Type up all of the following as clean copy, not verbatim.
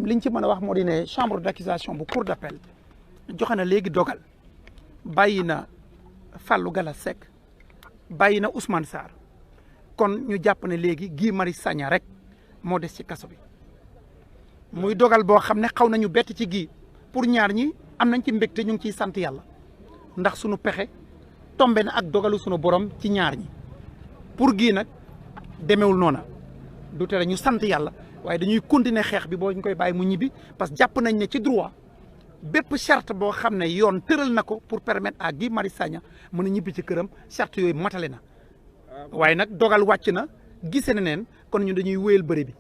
liñ ci mën a wax moo di ne chambre d'accusation bu cour d'appel joxe na léegi dogal bàyyi na Fallou Galass Seck bàyyi na Ousmane Sarr kon ñu jàpp ne léegi Guy Marius Sagna rek moo des ci kaso bi muy dogal boo xam ne xaw nañu bett ci Guy pour ñaar ñi am nañ ci mbégte ñu ngi ciy sant yàlla ndax sunu pexe tombe na ak dogalu sunu borom ci ñaar ñi pour Guy nag demewul noona du tere ñu sant yàlla waaye dañuy continuer xeex bi boo ñu koy bàyyi mu ñibbi parce que jàpp nañ ne ci droit bépp charte boo xam ne yoon tëral na ko pour permettre à Guy Marius Sagna mën a ñibbi ci këram charte yooyu matale na waaye nag dogal wàcc na gise na neen kon ñu dañuy wéyal bëri bi.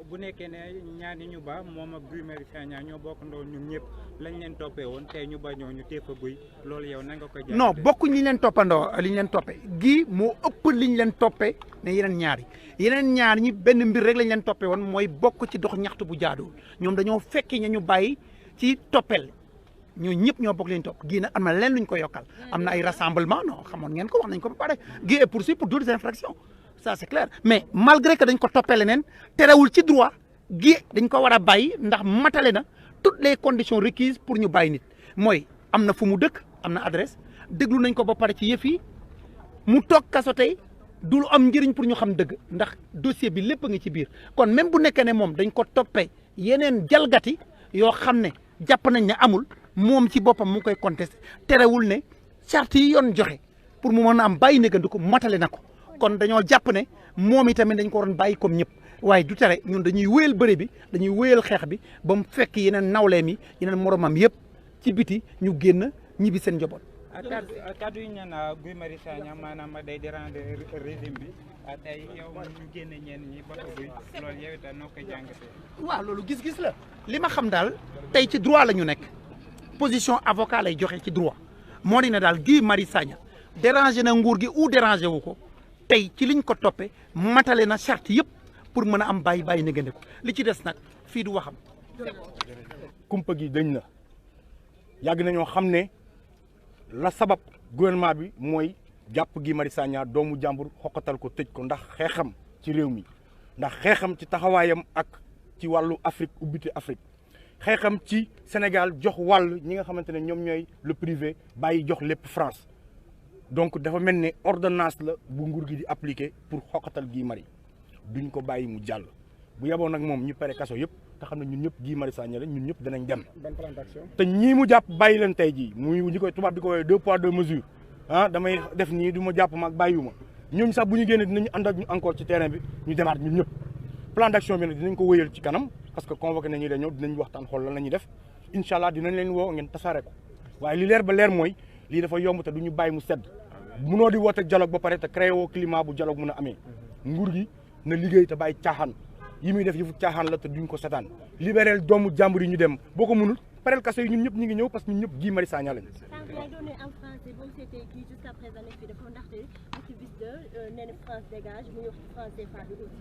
bu nekkee ne ñaar ñu ba moom ak Guy Marius Sagna ñoo bokkandoo ñun ñëpp lañ leen toppee woon tey ñu bañoo ñu téye fa Guy loolu yow na nga ko jàppee. non bokkuñ li ñu leen toppandoo li ñu leen toppee Guy moo ëpp li ñu leen toppee ne yeneen ñaar ñi benn mbir rek lañ leen toppee woon mooy bokk ci dox ñaxtu bu jaaduwul ñoom dañoo fekki ñu bàyyi ci toppel ñoo ñëpp ñoo bokk leen topp Guy nag am na leen luñ ko yokkal am na ay rassemblement non xamoon ngeen ko wax nañ ko ba pare Guy est poursuivi pour d'autres infractions ça c'est clair mais malgré que dañ ko toppee leneen terewul ci droit Guy dañ ko war a bàyyi ndax matale na toutes les conditions requises pour ñu bàyyi nit mooy am na fu mu dëkk am na adresse déglu nañ ko ba pare ci yëf yi mu toog kaso tey du lu am njëriñ pour ñu xam dëgg ndax dossier bi lépp a ngi ci biir kon même bu nekkee ne moom dañ ko toppee yeneen jalgati yoo xam ne jàpp nañ ne amul moom ci boppam mu ngi koy contesté terewul ne charte yi yoon joxe pour mu mën a am bàyyi négandiku matale na ko kon dañoo jàpp ne moom itamit dañ ko waroon bàyyi comme ñëpp waaye du tere ñun dañuy wéyal bëri bi dañuy wéyal xeex bi ba mu fekk yeneen nawleem yi yeneen moromam yëpp ci biti ñu génn ñibbi seen njaboot. kaddu yi ñu naan Guy Marius Sagna maanaam day déranger régime bi tey yow ñu génne ñenn ñi ba Guy loolu yow itam noo koy jàngatee. waaw loolu gis-gis la li ma xam daal tey ci droit la ñu nekk position avocat lay joxe ci droit moo di ne daal Guy Marius Sagna déranger na nguur gi ou déranger wu ko tey ci liñ ko toppee matale na charte yëpp pour mën a am bàyyi négandiku li ci des nag fii du waxam. kumpa gi dañ na yàgg nañoo xam ne la sabab gouvernement bi mooy jàpp Guy Marius Sagna doomu jàmbur xoqatal ko tëj ko ndax xeexam ci réew mi ndax xeexam ci taxawaayam ak ci wàllu Afrique ubbite Afrique xeexam ci Sénégal jox wàll ñi nga xamante ne ñoom ñooy le privé bàyyi jox lépp France donc dafa mel ne ordonnance la bu nguur gi di appliquer pour xoqatal Guy Marius duñ ko bàyyi mu jàll bu yeboon nag moom ñu pare kaso yëpp te xam ne ñun ñëpp Guy Marius Sagna la ñun ñëpp danañ dem te ñii mu jàpp bàyyi leen tey jii muy ñi koy tubaab di ko woowee 2 poids 2 mesures damay def nii du ma jàpp ma ak bàyyiwuma ñooñu sax bu ñu génnee dinañu ànd ak ñu encore ci terrain bi ñu demaat ñun ñëpp plan d'action bi nag dinañ ko wéyal ci kanam parce que convoqué nañu dañoo dinañ waxtaan xool lan la ñuy def incha allah dinañ leen woo ngeen tasaare ko waaye li leer ba leer mooy lii dafa yomb te du ñu bàyyi mu sedd munoo di woote dialogue ba pare te créé woo climat bu dialogue mun a amee nguur gi na liggéey te bàyyi caaxaan yi muy def yëfu caaxaan la te duñ ko setaan libéral doomu jàmbur yi ñu dem boo ko mënul parel kaso yi ñun ñëpp ñu ngi ñëw parce que ñun ñëpp Guy Marius Sagna lañ.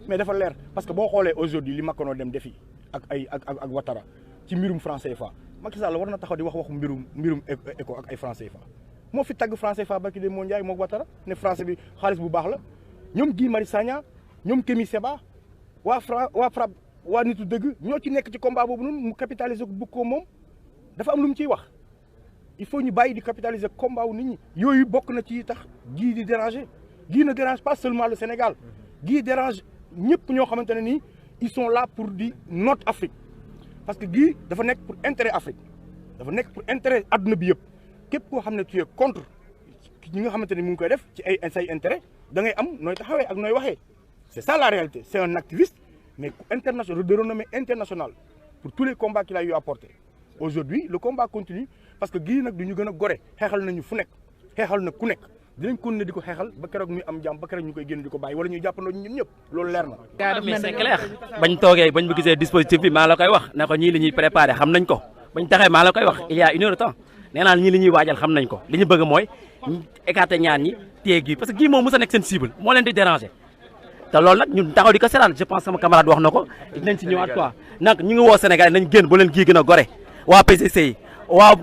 mais dafa leer parce que boo xoolee aujourd'hui li Macron dem defi ak ay ak Ouattara ci mbirum franc CFA Macky Sall war na taxaw di wax waxu mbirum éco ak ay franc CFA moo fi tagg franc CFA barki de moo Ndiaye moo Ouattara ne français bi xaalis bu baax la ñoom Guy Marius Sagna ñoom Kémi Séba waa FRAPP waa nitu dëgg ñoo ci nekk ci combat boobu noonu mu capitaliser ko bëgg ko moom dafa am lu mu ciy wax il faut ñu bàyyi di capitaliser combat wu nit ñi yooyu bokk na ci tax Guy di déranger Guy ne dérange pas seulement le Sénégal Guy dérange ñëpp ñoo xamante ne nii ils sont là pour di noot Afrique parce que Guy dafa nekk pour intérêt Afrique dafa nekk pour intérêt adduna bi yëpp képp koo xam ne tu es contre ñi nga xamante ne mu ngi koy def ci ay say intérêt da ngay am nooy taxawee ak nooy waxee c'est ça la réalité c'est un activiste mais international de renommée internationale pour tous les combats qu'il a eu à porter aujourd'hui le combat continue parce que Guy nag du ñu gën a gore xeexal nañu fu nekk xeexal na ku nekk dinañ continuer di ko xeexal ba keroog muy am jàmm ba keroog ñu koy génn di ko bàyyi wala ñuy jàppandoo ñun ñëpp loolu leer na. mais c'est clair bañ toogee bañ bu gisee dispositif bi maa la koy wax ne ko ñii li ñuy préparé xam nañ ko bañ taxee maa la koy wax il y a 1 heure de temps nee naa ñii li ñuy waajal xam nañ ko li ñu bëgg mooy écarter ñaar ñi téye Guy parce que Guy moom mos a nekk seen cible moo leen di déranger te loolu nag ñun taxaw di ko seetaan je pense sama camarade wax na ko dinañ si ñëwaat quoi nag ñu ngi woo Sénégal nañ génn ba leen Guy gën a gore waa PCC yi waa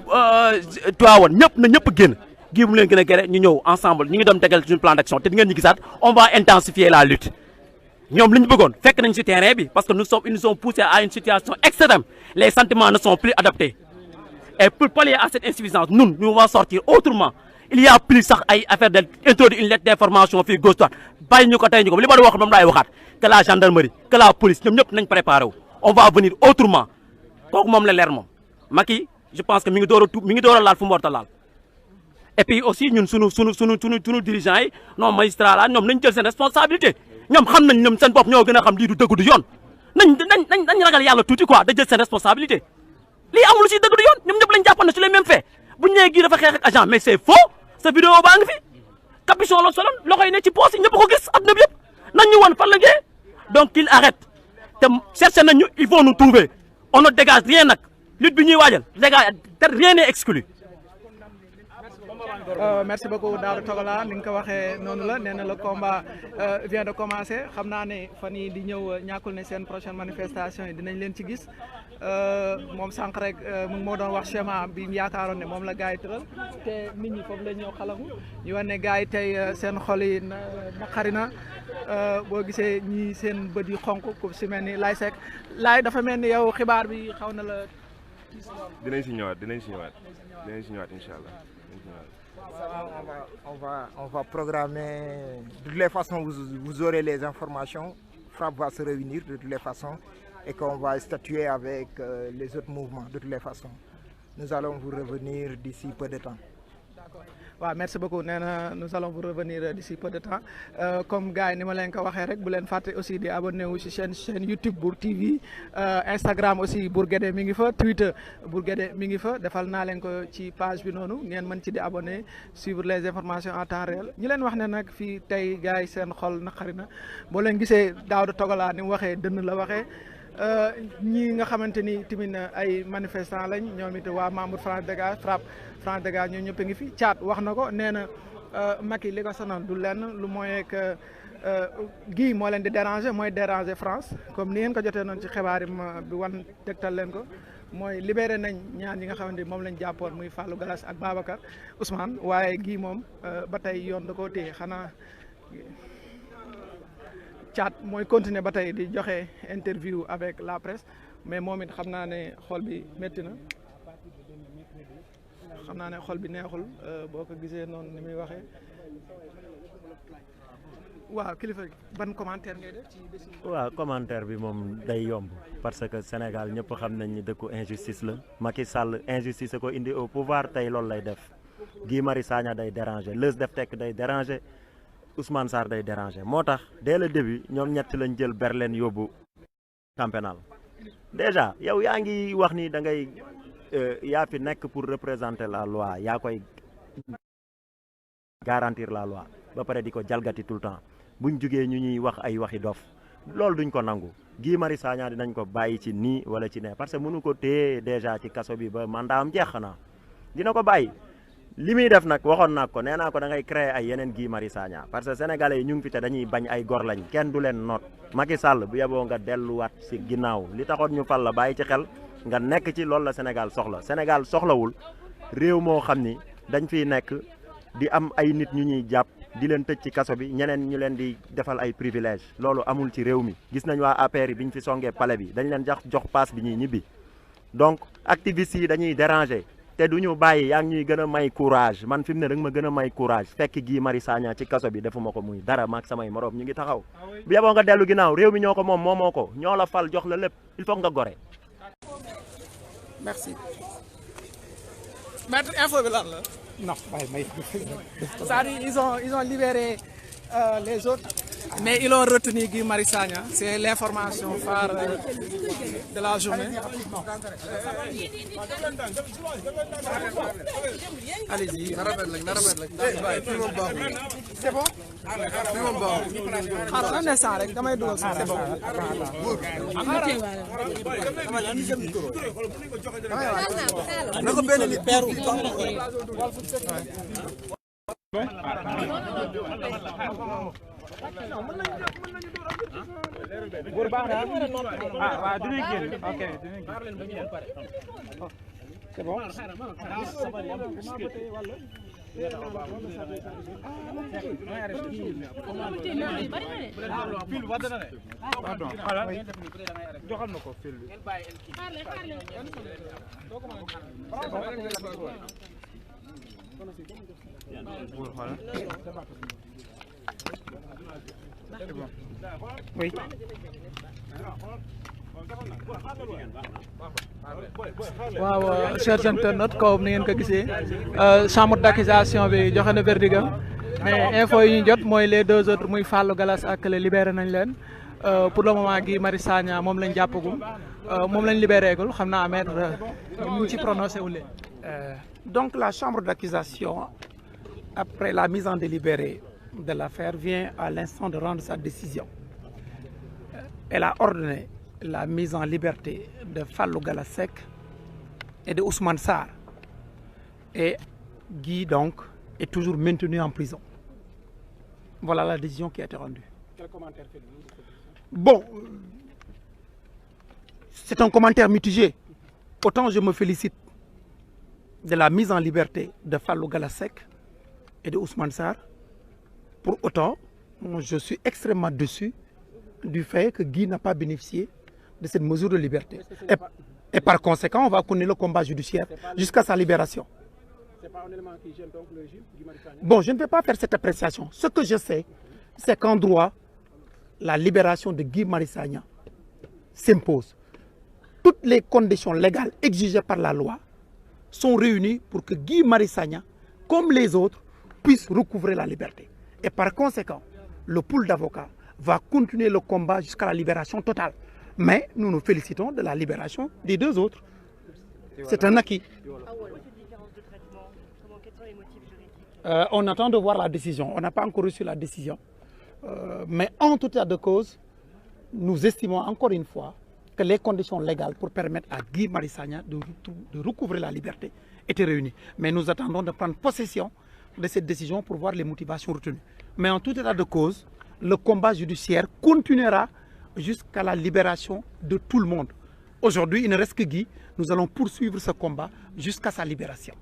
Tivaouane ñëpp na ñëpp génn Guy bu leen gën a gere ñu ñëw ensemble ñu ngi doon tegal suñu plan d'action te di ngeen ñu gisaat on va intensifier la lutte ñoom li ñu bëggoon fekk nañ ci terrain bi parce que ils nous ont poussé à une situation extrême les sentiments ne sont plus adaptés et pour pallier à cette insuffisance nous on va sortir autrement il y a plus sax ay affaire de introduire une lettre d'information fii gauche droite bàyyi ñu ko tey ñu ko li ma doon wax moom laay waxaat que la gendarmerie que la police ñoom ñëpp nañ préparé wu on va venir autrement kooku moom la leer moom Macky je pense que mi ngi door a laal fu mu war a laal et puis aussi ñun sunu dirigeants yi non magistrat la ñoom nañ jël seen responsabilité ñoom xam nañ ñoom seen bopp ñoo gën a xam lii du dëgg du yoon nañ ragal yàlla tuuti quoi da jël seen responsabilité lii amul si dëgg du yoon ñoom ñëpp lañ jàppoon ne su les mêmes faits bu ñu nee gii dafa xeex ak agent mais c'est faux sa vidéo baa ngi fi capuchon la soloon loxo yi ne ci poos yi ñëpp ko gis adduna bi yëpp nañ ñu wan fan la ngee donc il arrête te cherché nañ ñu il faut nous trouver on ne dégage rien nag lutte bi ñuy waajal dégage rien n'est exclu. Merci beaucoup Daouda Togola ni nga ko waxee noonu la nee na le combat vient de commencer xam naa ne fan yii di ñëw ñàkkul ne seen prochaine manifestation yi dinañ leen ci gis moom sànq rek moo doon wax schéma bi ñu yaakaaroon ne moom la gars yi tëral te nit ñi foofu la ñëw xalamu ñu wax ne gars yi tey seen xol yi naqari na boo gisee ñii seen bët yi xonk ku si mel ni Laye Seck Laye dafa mel ni yow xibaar bi xaw na la. dinañ si ñëwaat incha allah. On va programmer. De toutes les façons, vous aurez les informations. FRAPP va se réunir de toutes les façons et qu'on va statuer avec les autres mouvements de toutes les façons. Nous allons vous revenir d'ici peu de temps. waaw merci beaucoup nee na nous allons vous revenir d'ici peu de temps comme gars yi ni ma leen ko waxee rek bu leen fàtte aussi di abonné wu ci chaîne YouTube Bour TV Instagram aussi Bour Guédé mi ngi fa Twitter Bour Guédé mi ngi fa defal naa leen ko ci page bi noonu ngeen mën ci di abonné suivre les informations en temps réel ñi leen wax ne nag fii tey gars yi seen xol naqari na boo leen gisee Daouda Togola ni mu waxee dënn la waxee ñi nga xamante ni tamit ay manifestants lañ ñoom it waa membre France Dégage FRAPP France Dégage ñoom ñëpp a ngi fi Thiat wax na ko nee na Macky li ko sonal du lenn lu mooy que gii moo leen di déranger mooy déranger France comme ni ngeen ko jotee noonu ci xibaar yi bi wan tegtal leen ko mooy libéré nañ ñaar ñi nga xamante ni moom lañ jàppoon muy Fallou Gallas ak Babacar Ousmane waaye gii moom ba tey yoon da koo téye xanaa Thiat mooy continuer ba tey di joxe interview avec la presse mais moom it xam naa ne xol bi métti na xam naa ne xol bi neexul boo ko gisee noonu ni muy waxee waaw kilifa ban commentaire ngay def ci décision. waaw commentaire bi moom day yomb parce que Sénégal ñëpp xam nañ ni dëkku injustice la Macky Sall injustice ko indi au pouvoir tey loolu lay def Guy Marius Sagna day déranger Leuz Def Tekk day déranger Ousmane Sarr day déranger moo tax dès le début ñoom ñett lañ jël Berlin yóbbu camp pénal déjà yow yaa ngi wax ni da ngay yaa fi nekk pour représenter la loi yaa koy garantir la loi ba pare di ko jalgati tout le temps buñ jugee ñu ñuy wax ay waxi dof loolu duñ ko nangu Guy Marius Sagna dinañ ko bàyyi ci nii wala ci ne parce que mënu ko téye déjà ci kaso bi ba mandat am jeex xanaa dina ko bàyyi li muy def nag waxoon naa ko nee naa ko da ngay créer ay yeneen Guy Marius Sagna parce que sénégalais yi ñu ngi fi te dañuy bañ ay gor lañ kenn du leen noot Macky Sall bu yeboo nga delluwaat si ginnaaw li taxoon ñu fal la bàyyi ci xel nga nekk ci loolu la Sénégal soxla Sénégal soxlawul réew moo xam ni dañ fiy nekk di am ay nit ñu ñuy jàpp di leen tëj ci kaso bi ñeneen ñu leen di defal ay privilège loolu amul ci réew mi gis nañ waa APR yi bi ñu fi songee palais bi dañ leen jox passe bi ñuy ñibbi donc activistes yi dañuy déranger te du ñu bàyyi yaa ngi ñuy gën a may courage man fi mu ne da nga ma gën a may courage fekk Guy Marius Sagna ci kaso bi defuma ko muy dara maag samay morom ñu ngi taxaw bu yeboo nga dellu ginnaaw réew mi ñoo ko moom moomoo ko ñoo la fal jox la lépp il faut nga gore. Merci. Maître info bi lan la. non waaye may. C'est-à-dire ils ont libéré les autres mais ils ont retenu Guy Marius Sagna c'est l'information phare de la journée. Allez-y. C'est bon. xaaral un instant rek damay dugal sax c'est bon. naka benn nit peeru Bour baax na waaw dinañ génn ok dinañ génn c'est bon. pardon xala joxal na ko fil bi oui. waaw chers internautes comme ni ngeen ko gisee chambre d'accusation bi joxe na verdict mais info yi ñu jot mooy les deux autres muy Fallou Gallas ak le libéré nañ leen pour le moment Guy Marius Sagna moom lañ jàppagum moom lañ libéré gul xam naa maître ñu ci prononcé wu leen. Donc la chambre d'accusation, après la mise en délibéré de l'affaire, vient à l'instant de rendre sa décision. Elle a ordonné la mise en liberté de Fallou Gallas et de Ousmane Sarr. Et Guy, donc, est toujours maintenu en prison. Voilà la décision qui a été rendue. Quel commentaire faites-vous? Bon, c'est un commentaire mitigé. Autant je me félicite de la mise en liberté de Fallou Gallas et de Ousmane Sarr. Pour autant, je suis extrêmement déçu du fait que Guy n'a pas bénéficié de cette mesure de liberté. Et par conséquent, on va connaître le combat judiciaire jusqu'à sa libération. C'est pas un élément qui gêne donc le régime, Guy Marius Sagna? Bon, je ne vais pas faire cette appréciation. Ce que je sais, c'est qu'en droit, la libération de Guy Marius Sagna s'impose. Toutes les conditions légales exigées par la loi sont réunies pour que Guy Marius Sagna, comme les autres, puisse recouvrer la liberté. Et par conséquent, le pool d'avocats va continuer le combat jusqu'à la libération totale. Mais nous nous félicitons de la libération des deux autres. C'est un acquis. On attend de voir la décision. On n'a pas encore reçu la décision. Mais en tout état de cause, nous estimons encore une fois que les conditions légales pour permettre à Guy Marius Sagna de recouvrer la liberté étaient réunies. Mais nous attendons de prendre possession de cette décision pour voir les motivations retenues. Mais en tout état de cause, le combat judiciaire continuera jusqu'à la libération de tout le monde. Aujourd'hui, il ne reste que Guy. Nous allons poursuivre ce combat jusqu'à sa libération.